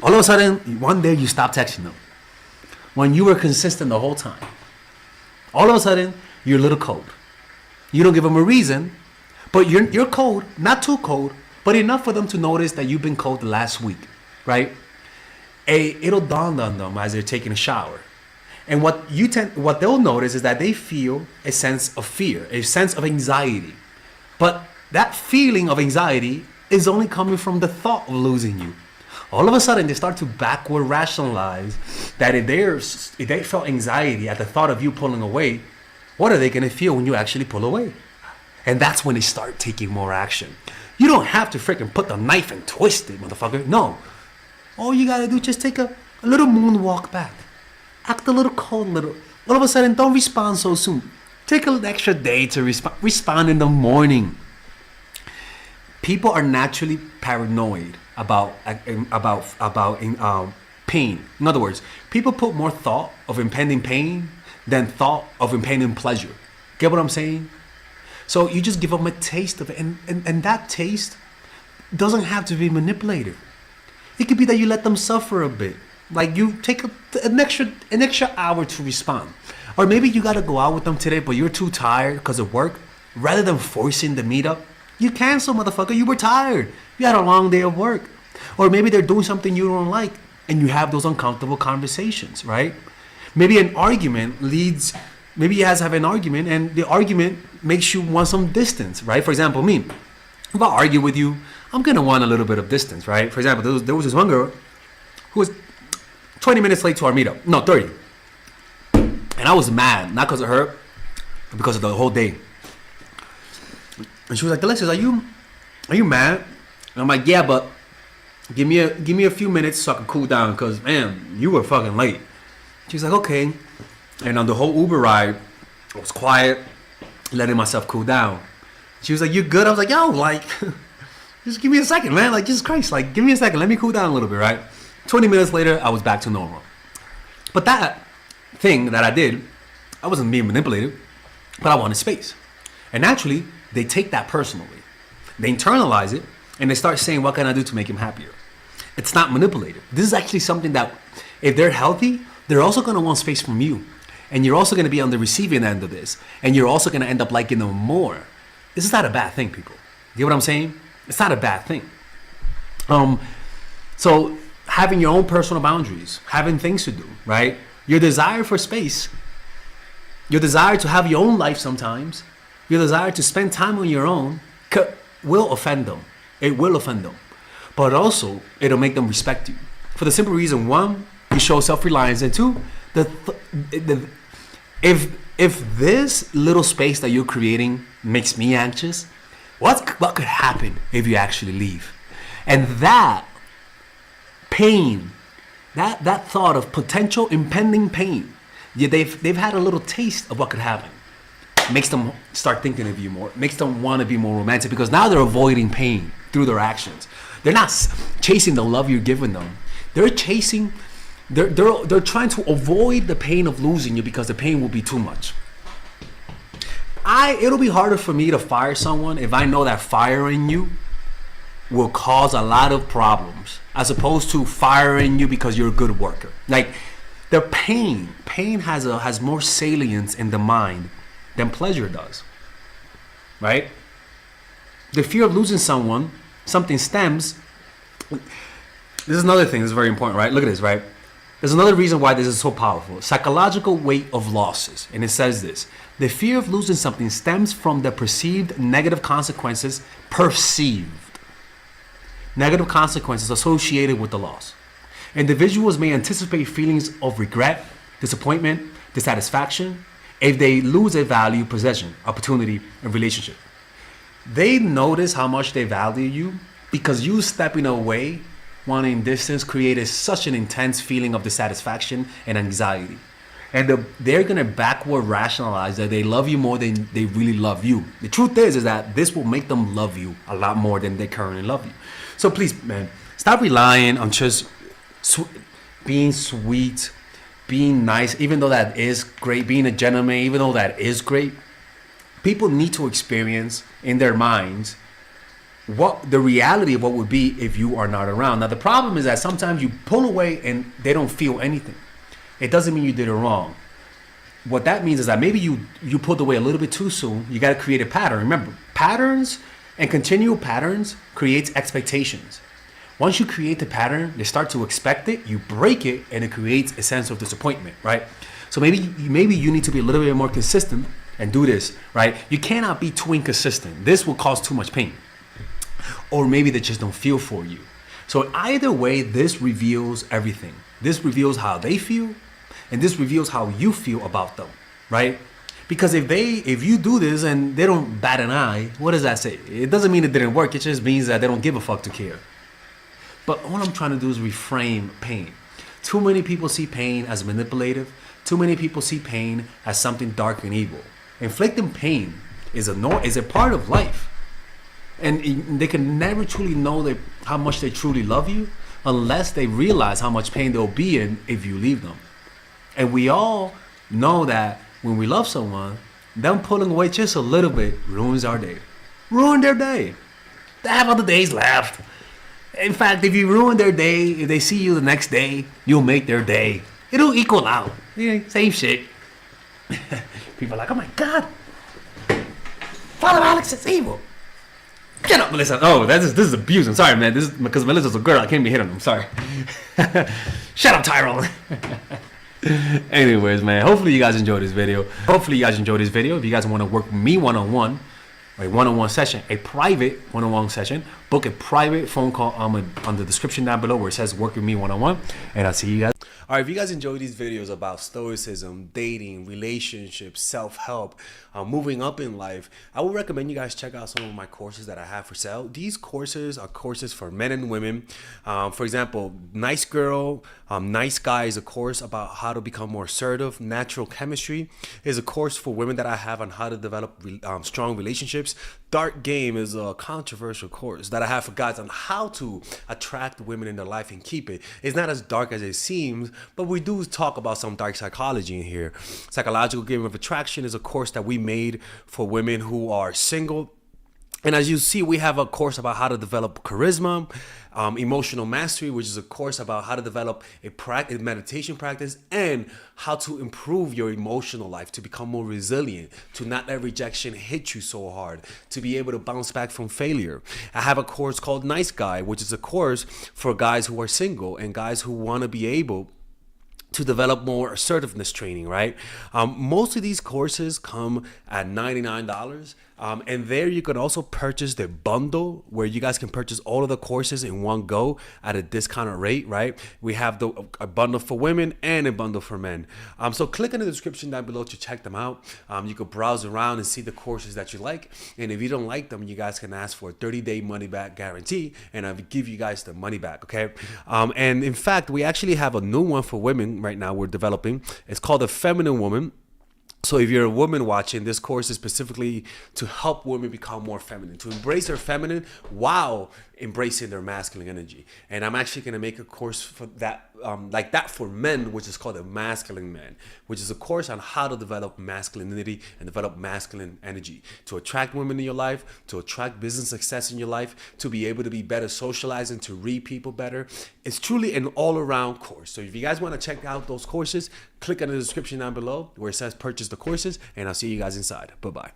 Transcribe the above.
All of a sudden, one day you stop texting them when you were consistent the whole time. All of a sudden, you're a little cold. You don't give them a reason, but you're cold, not too cold, but enough for them to notice that you've been cold the last week, right? It'll dawn on them as they're taking a shower. And what they'll notice is that they feel a sense of fear, a sense of anxiety. But that feeling of anxiety is only coming from the thought of losing you. All of a sudden, they start to backward rationalize that if they felt anxiety at the thought of you pulling away, what are they going to feel when you actually pull away? And that's when they start taking more action. You don't have to freaking put the knife and twist it, motherfucker. No. All you got to do is just take a little moonwalk back. Act a little cold, all of a sudden, don't respond so soon. Take an extra day to respond. Respond in the morning. People are naturally paranoid about pain. In other words, people put more thought of impending pain than thought of impending pleasure. Get what I'm saying? So you just give them a taste of it, and that taste doesn't have to be manipulated. It could be that you let them suffer a bit. Like you take an extra hour to respond. Or maybe you got to go out with them today, but you're too tired because of work. Rather than forcing the meetup, you cancel, motherfucker. You were tired. You had a long day of work. Or maybe they're doing something you don't like, and you have those uncomfortable conversations, right? Maybe an argument maybe you guys have an argument, and the argument makes you want some distance, right? For example, me, if I argue with you, I'm going to want a little bit of distance, right? For example, there was this one girl who was 20 minutes late to our meetup. No, 30. And I was mad, not because of her, but because of the whole day. And she was like, Alexis, are you mad? And I'm like, yeah, but give me a few minutes so I can cool down, because, man, you were fucking late. She was like, okay. And on the whole Uber ride, I was quiet, letting myself cool down. She was like, you good? I was like, yo, like, just give me a second, man. Like, Jesus Christ, like, give me a second. Let me cool down a little bit, right? 20 minutes later, I was back to normal. But that thing that I did, I wasn't being manipulated, but I wanted space. And naturally, they take that personally. They internalize it, and they start saying, what can I do to make him happier? It's not manipulated. This is actually something that, if they're healthy, they're also going to want space from you. And you're also going to be on the receiving end of this. And you're also going to end up liking them more. This is not a bad thing, people. You get what I'm saying? It's not a bad thing. So having your own personal boundaries, having things to do, right? Your desire for space, your desire to have your own life sometimes, your desire to spend time on your own will offend them. It will offend them. But also, it'll make them respect you. For the simple reason, one, you show self-reliance, and two, if this little space that you're creating makes me anxious, what could happen if you actually leave? And that pain, that thought of potential impending pain, yeah, they've had a little taste of what could happen. Makes them start thinking of you more. Makes them want to be more romantic, because now they're avoiding pain through their actions. They're not chasing the love you're giving them. They're chasing. They're trying to avoid the pain of losing you, because the pain will be too much. It'll be harder for me to fire someone if I know that firing you will cause a lot of problems, as opposed to firing you because you're a good worker. Like, the pain has more salience in the mind than pleasure does, right? The fear of losing something stems. This is another thing that's very important, right? Look at this, right? There's another reason why this is so powerful. Psychological weight of losses. And it says this: the fear of losing something stems from the perceived negative consequences associated with the loss. Individuals may anticipate feelings of regret, disappointment, dissatisfaction if they lose a valued possession, opportunity, and relationship. They notice how much they value you because you stepping away, wanting distance, created such an intense feeling of dissatisfaction and anxiety. And they're going to backward rationalize that they love you more than they really love you. The truth is that this will make them love you a lot more than they currently love you. So please, man, stop relying on just being sweet, being nice, even though that is great, being a gentleman, even though that is great. People need to experience in their minds what the reality of what would be if you are not around. Now the problem is that sometimes you pull away and they don't feel anything. It doesn't mean you did it wrong. What that means is that maybe you pulled away a little bit too soon. You got to create a pattern. Remember, patterns and continual patterns creates expectations. Once you create the pattern, they start to expect it, you break it, and it creates a sense of disappointment, right? So maybe you need to be a little bit more consistent and do this, right? You cannot be too inconsistent. This will cause too much pain. Or maybe they just don't feel for you. So either way, this reveals everything. This reveals how they feel, and this reveals how you feel about them, right? Because if you do this and they don't bat an eye, what does that say? It doesn't mean it didn't work. It just means that they don't give a fuck to care. But all I'm trying to do is reframe pain. Too many people see pain as manipulative. Too many people see pain as something dark and evil. Inflicting pain is a part of life. And they can never truly know how much they truly love you unless they realize how much pain they'll be in if you leave them. And we all know that when we love someone, them pulling away just a little bit ruins our day. Ruin their day. They have other days left. In fact, if you ruin their day, if they see you the next day, you'll make their day. It'll equal out. Yeah, same shit. People are like, oh my God, Father Alex is evil. Get up, Melissa. Oh, this is abuse. I'm sorry, man. This is because Melissa's a girl. I can't be hitting them. Sorry. Shut up, Tyrone. Anyways, man. Hopefully you guys enjoyed this video. If you guys want to work with me one-on-one, a one-on-one session, a private one-on-one session, book a private phone call on the description down below where it says work with me one-on-one, and I'll see you guys. All right, if you guys enjoy these videos about stoicism, dating, relationships, self-help, moving up in life, I would recommend you guys check out some of my courses that I have for sale. These courses are courses for men and women. For example, Nice Girl, Nice Guy is a course about how to become more assertive. Natural Chemistry is a course for women that I have on how to develop strong relationships. Dark Game is a controversial course that I have for guys on how to attract women in their life and keep it. It's not as dark as it seems, but we do talk about some dark psychology in here. Psychological Game of Attraction is a course that we made for women who are single. And as you see, we have a course about how to develop charisma, emotional mastery, which is a course about how to develop a meditation practice and how to improve your emotional life, to become more resilient, to not let rejection hit you so hard, to be able to bounce back from failure. I have a course called Nice Guy, which is a course for guys who are single and guys who want to be able to develop more assertiveness training, right? Most of these courses come at $99. And there you can also purchase the bundle where you guys can purchase all of the courses in one go at a discounted rate, right? We have a bundle for women and a bundle for men. So click in the description down below to check them out. You can browse around and see the courses that you like. And if you don't like them, you guys can ask for a 30-day money-back guarantee, and I'll give you guys the money back, okay? And in fact, we actually have a new one for women right now we're developing. It's called The Feminine Woman. So if you're a woman watching, this course is specifically to help women become more feminine, to embrace their feminine while embracing their masculine energy. And I'm actually going to make a course for that, like that for men, which is called the Masculine Man, which is a course on how to develop masculinity and develop masculine energy, to attract women in your life, to attract business success in your life, to be able to be better socializing, to read people better. It's truly an all-around course. So if you guys want to check out those courses, click on the description down below where it says purchase the courses, and I'll see you guys inside. Bye-bye.